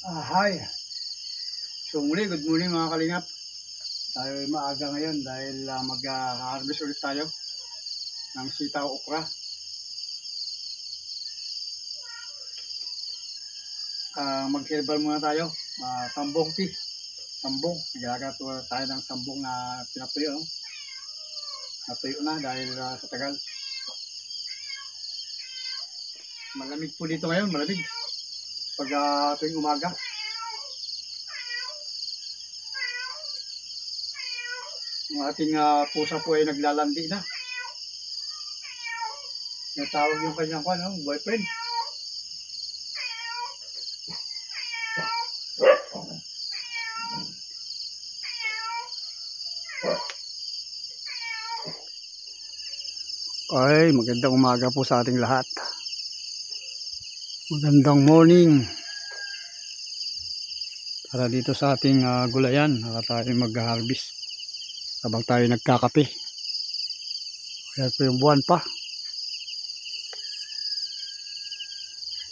Hi. So muli, good morning mga kalingap. Tayo ay maaga ngayon dahil mag-harvest ulit tayo ng sitaw okra. Mag-herbal muna tayo. Sambong tea. Sambong. Nagagawa tayo ng sambong na pinatuyo. No? Natuyo na dahil sa tagal. Malamig po dito ngayon. Malamig. Pag tuwing umaga. Yung ating pusa po ay naglalandi na. Natawag yung kanyang boyfriend. Ay, magandang umaga po sa ating lahat. Magandang morning. Para dito sa ating gulayan, tayo mag-harvest habang tayo nagkakape. Kaya po yung buwan pa.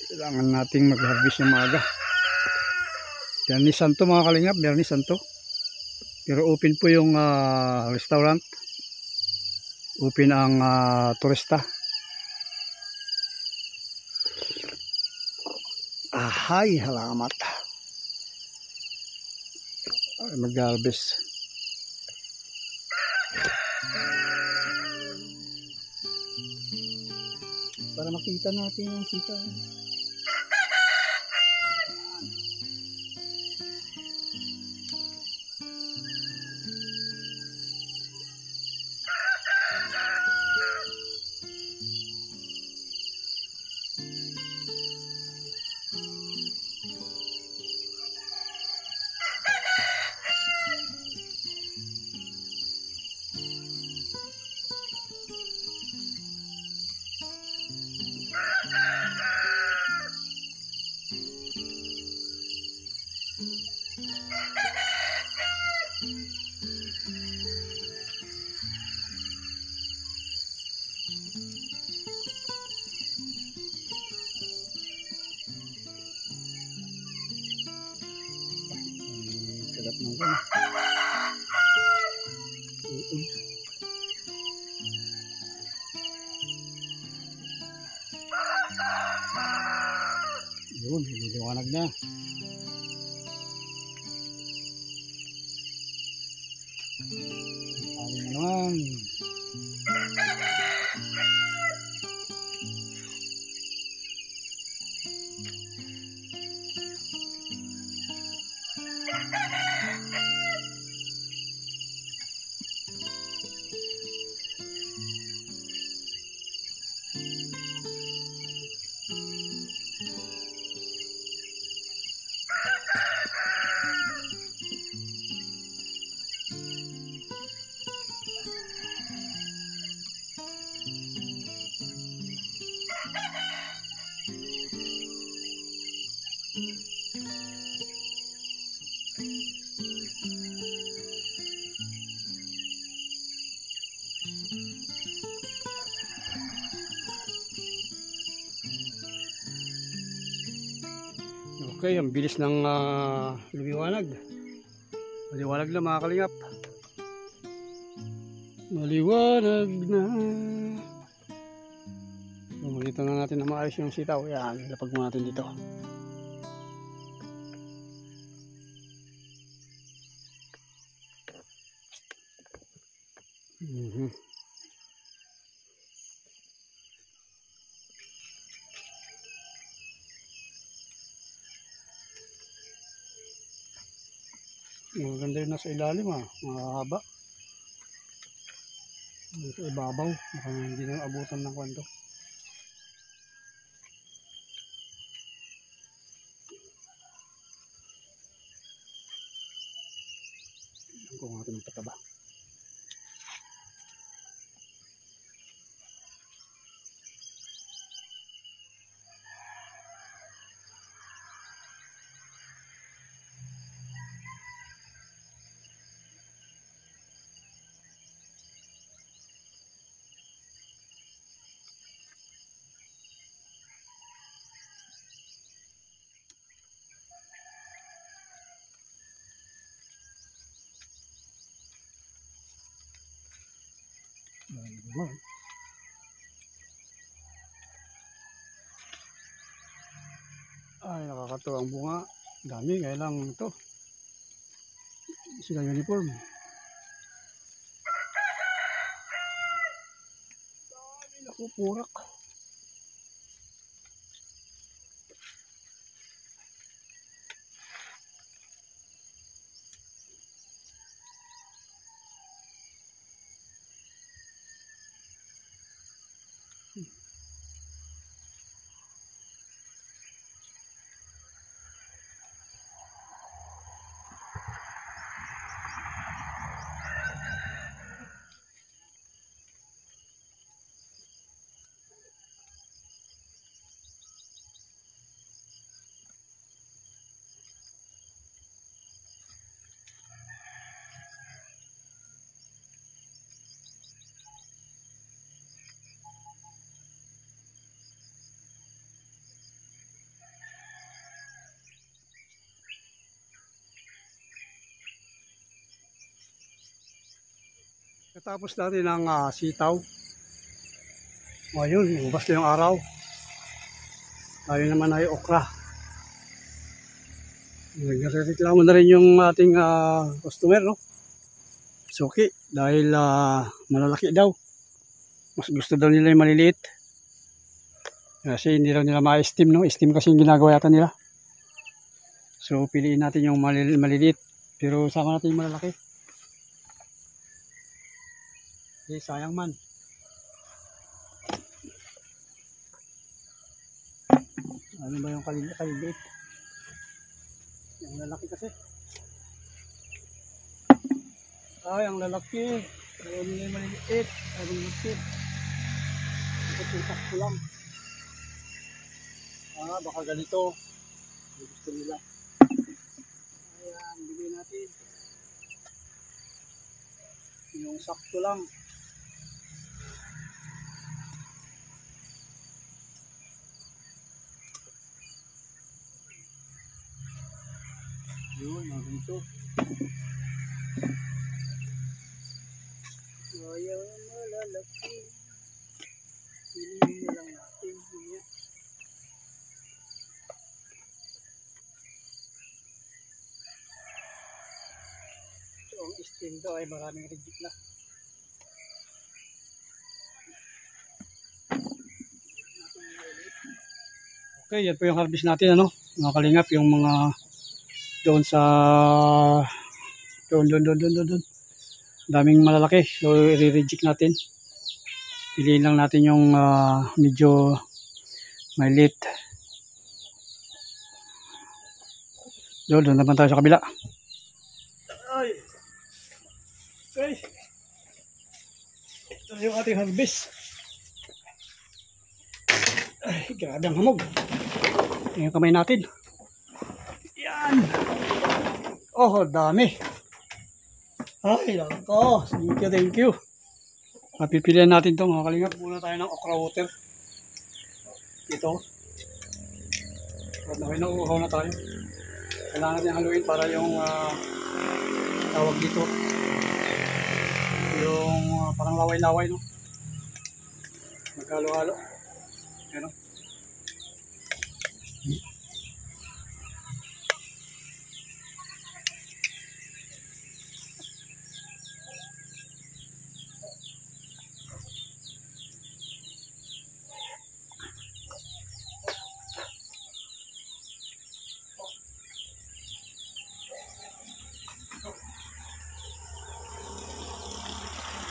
Kailangan nating mag-harvest ng maaga. Biyernes Santo mga kalingap, Biyernes Santo. Pero open po yung restaurant. Open ang turista. Ahay, halamat. Mag-harvest. Para makita natin yung sitaw. Sarap ng gana. Yun, liwanag na. Ay naman. Okay, ang bilis ng lumiwanag. Maliwanag na mga kalingap. Maliwanag na. Makita na natin na maayos yung sitaw. Yan, lapag mo natin dito. Maganda yun nasa ilalim mahaba. Sa ibabaw, hindi na abutan ng kwento. Kung natin ang pataba. Ay, nakakatuwa ang bunga. Dami, kaya lang ito. Sila uniform. Dami, nakupurak. Katapos natin ng sitaw. Ngayon, umabas na yung araw. Tayo naman ay okra. Nagreklamo na rin yung ating customer, no? Suki, dahil malalaki daw. Mas gusto daw nila yung maliliit. Kasi hindi daw nila ma-steam, no? Steam kasi yung ginagawa yata nila. So, piliin natin yung maliliit. Pero sama natin yung malalaki. Sayang man. Ano ba yung kaliliit? Yung lalaki kasi. Ay, ang lalaki. Ayaw nila yung maliliit. Ayaw maliliit. Ipag-itak ko lang. Baka ganito. Gusto nila. Ayan, bigay natin. Yung sakto lang. Yun, mga ganito. Ayaw malalaki. Piliin na lang natin. So, ang steam daw ay maraming reject na. Okay, yan po yung harvest natin, ano? Mga kalingap, yung mga doon sa doon. Daming malalaki. So, i-reject natin. Piliin lang natin yung medyo maliit. Doon naman tayo sa kabila. Ay. Okay. Ito yung ating harvest. Ay, grabe ang hamog. Tingnan kamay natin. Yan. Oh, dami. Ay, lako. Thank you. Mapipilian natin ito, mga kalingap. Muna tayo ng okra water. Ito. At nauuhaw na tayo. Kailangan natin haluin para yung tawag dito. Yung parang laway-laway, no? Maghalo-halo. Yan, no?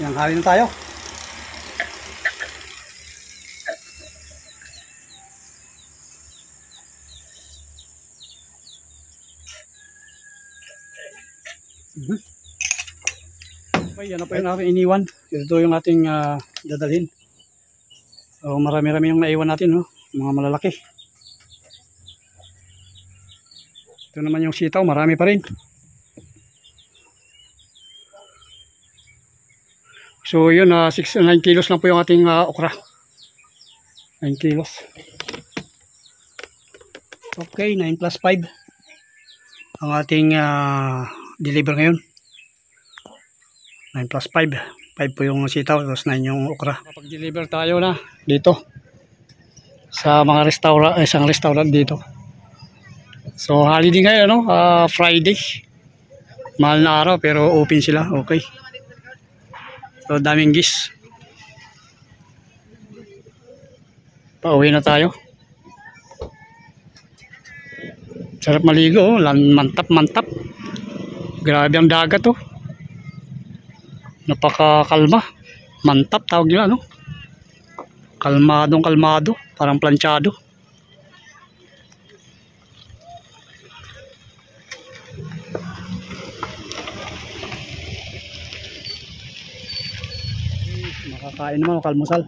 Yan, hali na tayo. Okay, yan na po yung aking iniwan. Ito yung ating dadalhin. So, marami-rami yung naiwan natin, no? Mga malalaki. Ito naman yung sitaw, marami pa rin. So yun, 9 kilos lang po yung ating okra. 9 kilos. Okay, 9 plus 5 ang ating deliver ngayon. 9 plus 5. 5 po yung sitaw, tapos 9 yung okra. Kapag deliver tayo na dito sa mga restaurant, isang restaurant dito. So holiday ngayon, ano? Friday. Mahal na araw pero open sila. Okay. So daming gis. Pauwi na tayo. Sarap maligo, oh. Mantap. Grabe ang dagat, oh. Napakakalma. Mantap tawag nila, no? Kalmado, parang planchado. Makakain naman o kalmusal.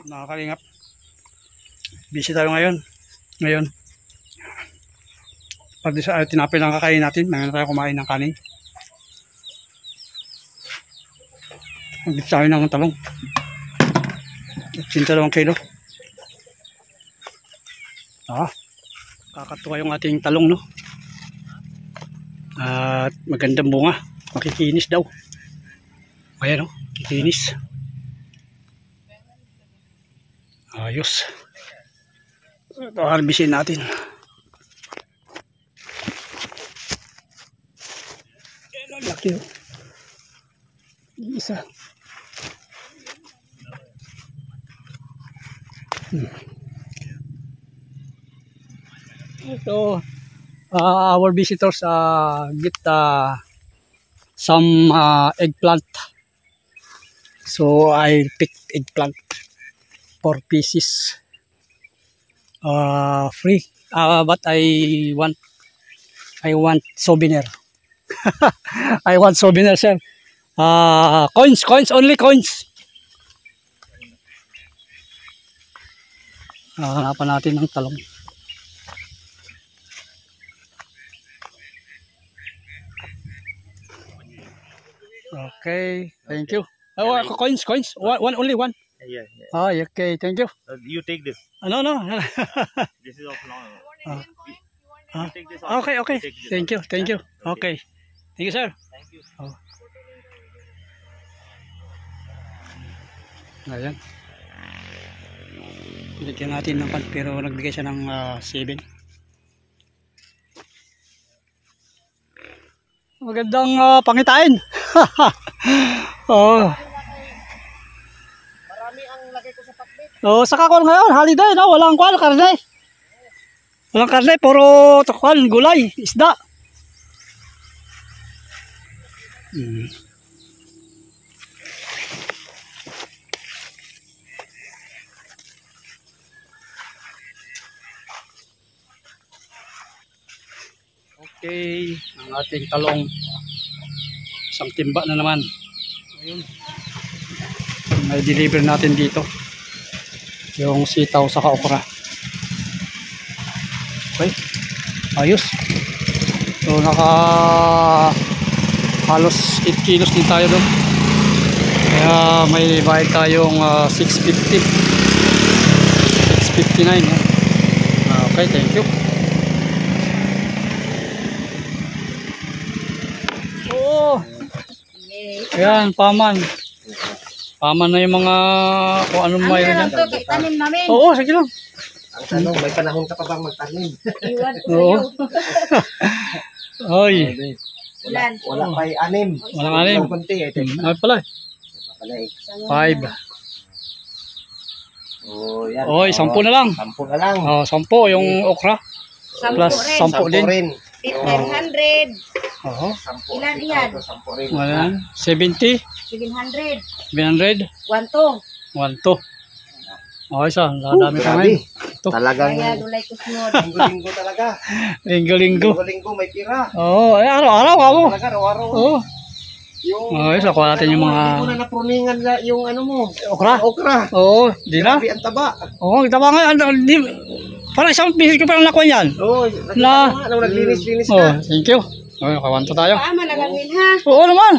Nakakalingap. Busy tayo ngayon. Pag sa tinapay lang kakain natin, mayroon tayo kumain ng kanin. Magbit tayo ng talong. 2 kilo. Kakatuwa yung ating talong, no? At magandang bunga. Makikinis daw. Ayan, no? Kikinis. Ayos. Ito, harbisin natin. Ayan, ang laki, oh. Isa. So, our visitors get some eggplant. So I picked eggplant 4 pieces free. But I want souvenir. I want souvenir, sir. Coins, only coins. Hanapan natin ng talong. Okay, thank you. Coins. Only one. Yeah. Okay, thank you. You take this. No. This is of long. Ah. You take this. Okay. Take this Thank you. also. Okay. Thank you, sir. Thank you. Ayan. Bigyan natin ng pan, pero nagbigay siya ng 7. Magandang pangitain. Oh. Marami ang lagay ko sa pakbet. Oh, saka ko ngayon, holiday, no? Walang karne. Walang karne, puro gulay, isda. Okay, ang ating talong. Isang timba na naman. Ayun. May deliver natin dito. Yung sitaw sa okra. Okay. Ayos. So halos 8 kilos din tayo doon. Kaya may bayad tayong 650. 659. Okay, thank you. Ayan, paman. Paman na yung mga kung anong mayroon dyan. Tanim namin. Oo, sige lang. Ang tanong, may panahon ka pa bang magtanim? Iwan ko Oo. sa'yo. Oy. Wala pa anim. Walang anim. Kunti eh. Ay pala. Pala eh. 5. Oh, yan. Oy, 10 na lang. 10 na lang. Oh, 10 yung okra. Sampu Plus rin. 10 din. rin. 500. Oo. 10. Ilan yan? 10 rin. Wala. 70, 700. 700, 1 1 Okay, sa dami pa Grabe. ngayon. Ito. Talagang Kaya dulay ko sunod. linggo-linggo talaga. Linggo-linggo. Linggo-linggo may pira. Oo, araw-araw ako. Talaga, araw-araw. Oo. Yung, Okay, sa kuha natin yung mga Hindi mo na napruningan na yung ano mo. okra. Okra. Oo, di na. Grabe ang taba. Oo, tama nga. Parang isang pisil ko parang nakuha yan. Oo, Na. nung naglinis-linis Oh, ka. thank you. Okay, kawanto tayo. Paama nagangin ha. Oo naman.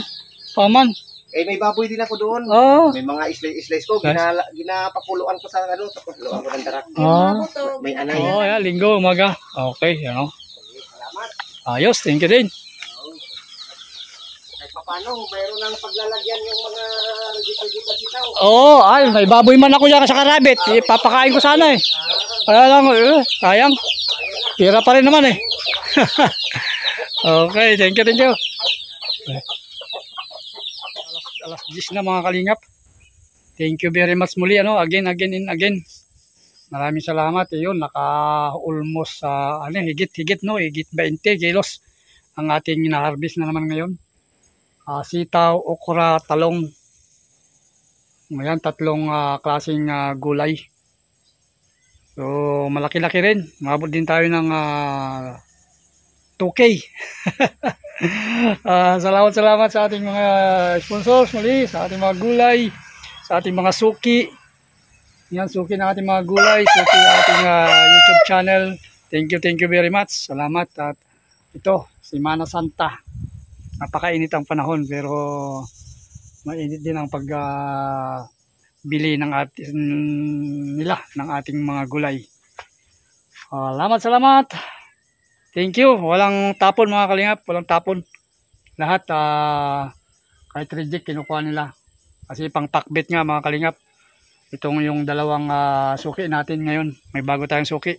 Paman. Eh, may baboy din ako doon. Oo. May mga slice ko. Nice. Ginapakuluan ko sa ano. Pakuluan ko ng darak. Ah. May anay. Oo, yan. Linggo, umaga. Okay, yan o. Salamat. Ayos, thank you din. Kahit paano, mayroon ng paglalagyan yung mga dito sitaw. Oo, ay, may baboy man ako dyan sa karabit. Papakain ko sana eh. Kaya lang, sayang. Pira pa rin naman eh. Okay, thank you, thank you. Alas 10 na mga kalingap. Thank you very much muli. Again and again. Maraming salamat. Yun, naka-almost higit 20 kilos ang ating na-harvest na naman ngayon. Sitaw, okra, talong. Ayan, 3 klaseng gulay. So, malaki-laki rin. Mabot din tayo ng 2K. Salamat sa ating mga sponsors muli, sa ating mga gulay, sa ating mga suki. Yan, suki na ating mga gulay, suki na ating YouTube channel. Thank you very much. Salamat. At ito, Semana Santa. Napakainit ang panahon pero mainit din ang pagbili ng ng ating mga gulay. Salamat. Thank you. Walang tapon mga kalingap, walang tapon. Lahat kahit reject kinukuha nila. Kasi pang pakbet nga mga kalingap. Itong yung dalawang suki natin ngayon. May bago tayong suki.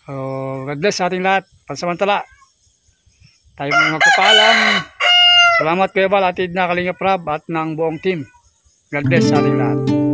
God bless sa ating lahat. Pansamantala. Tayo mga magpapaalam. Salamat Kuya Bal, atid na Kalingap Rab at ng buong team. God bless sa ating lahat.